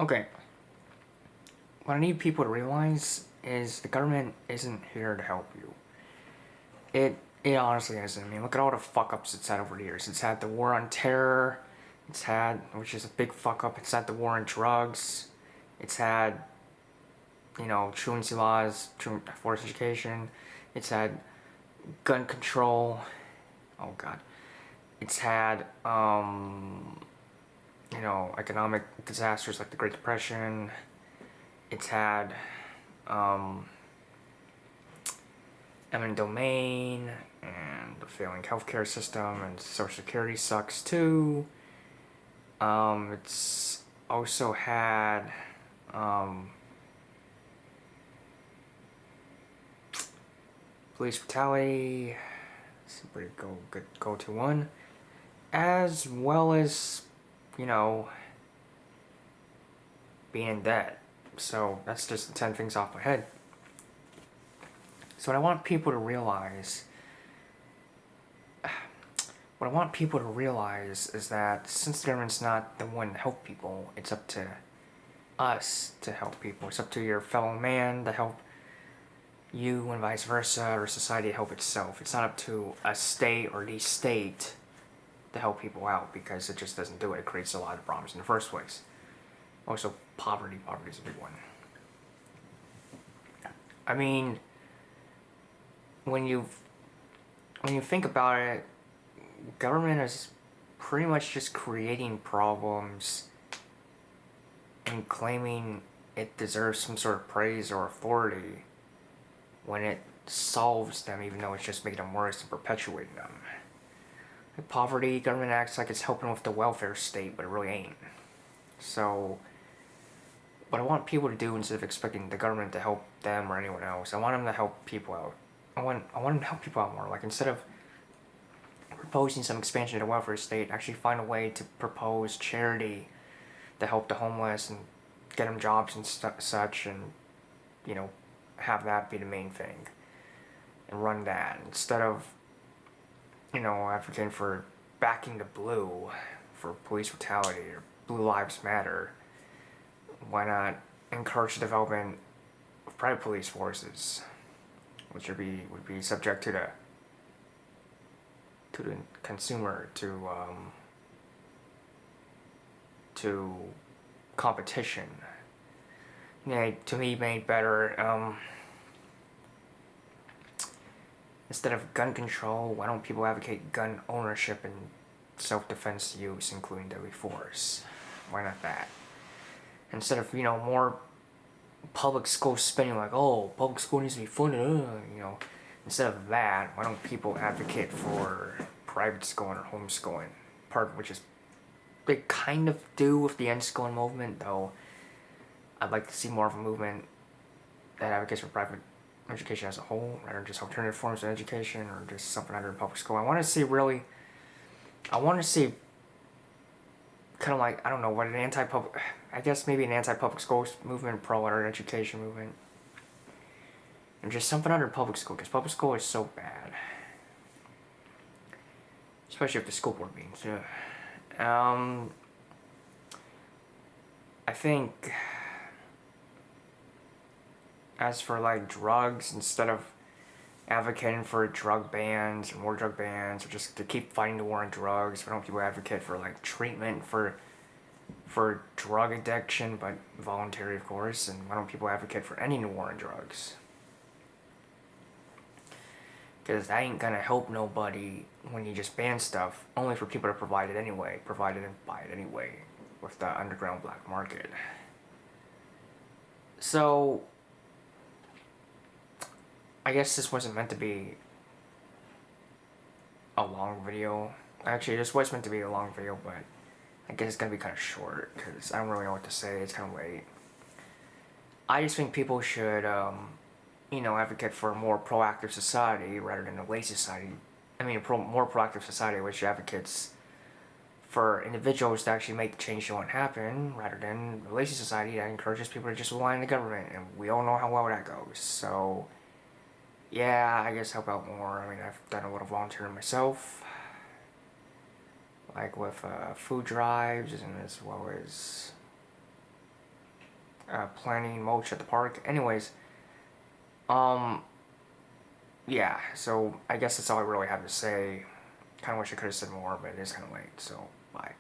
Okay. What I need people to realize is the government isn't here to help you. It honestly isn't. I mean, look at all the fuck ups it's had over the years. It's had the war on terror. It's had, which is a big fuck up. It's had the war on drugs. It's had, truancy laws, forced education. It's had gun control. Oh god. It's had, economic disasters like the Great Depression. It's had, um, eminent domain and the failing healthcare system, and Social Security sucks too. It's also had police brutality. It's a pretty good go-to one, as well as you know being in debt. So that's just 10 things off my head. So what I want people to realize is that since the government's not the one to help people, it's up to us to help people. It's up to your fellow man to help you and vice versa, or society to help itself. It's not up to a state or the state to help people out, because it just doesn't do it. It creates a lot of problems in the first place. Also, poverty. Poverty is a big one. I mean, when you think about it, government is pretty much just creating problems and claiming it deserves some sort of praise or authority when it solves them, even though it's just making them worse and perpetuating them. Like poverty, government acts like it's helping with the welfare state, but it really ain't. So, what I want people to do, instead of expecting the government to help them or anyone else, I want them to help people out. I want them to help people out more. Like, instead of proposing some expansion of the welfare state, actually find a way to propose charity to help the homeless and get them jobs and such, and have that be the main thing and run that, instead of advocating for backing the blue for police brutality or Blue Lives Matter. Why not encourage the development of private police forces, which would be subject to the consumer, to competition. Yeah, to me, made better. Instead of gun control, why don't people advocate gun ownership and self-defense use, including deadly force? Why not that? Instead of more public school spending, like, oh, public school needs to be funded, instead of that, why don't people advocate for private schooling or homeschooling? Part of which is they kind of do with the unschooling movement, though I'd like to see more of a movement that advocates for private education as a whole, rather than just alternative forms of education or just something under public school. I want to see kind of like, I don't know, what an anti-public, I guess maybe an anti-public schools movement, pro-internet education movement, and just something under public school, because public school is so bad, especially with the school board meetings. I think, as for like drugs, instead of advocating for drug bans or more drug bans, or just to keep fighting the war on drugs, why don't people advocate for like treatment for drug addiction, but voluntary, of course? And why don't people advocate for ending the war on drugs? Because that ain't gonna help nobody when you just ban stuff, only for people to provide it and buy it anyway, with the underground black market. So, I guess this wasn't meant to be a long video. Actually, this was meant to be a long video, but I guess it's gonna be kind of short, because I don't really know what to say. It's kind of late. I just think people should, advocate for a more proactive society rather than a lazy society. I mean, more proactive society which advocates for individuals to actually make the change they want to happen, rather than a lazy society that encourages people to just rely on the government, and we all know how well that goes. So, yeah, I guess help out more. I mean, I've done a little volunteering myself, like with food drives, and as well as planting mulch at the park. Anyways, yeah, so I guess that's all I really have to say. Kind of wish I could have said more, but it is kind of late, so bye.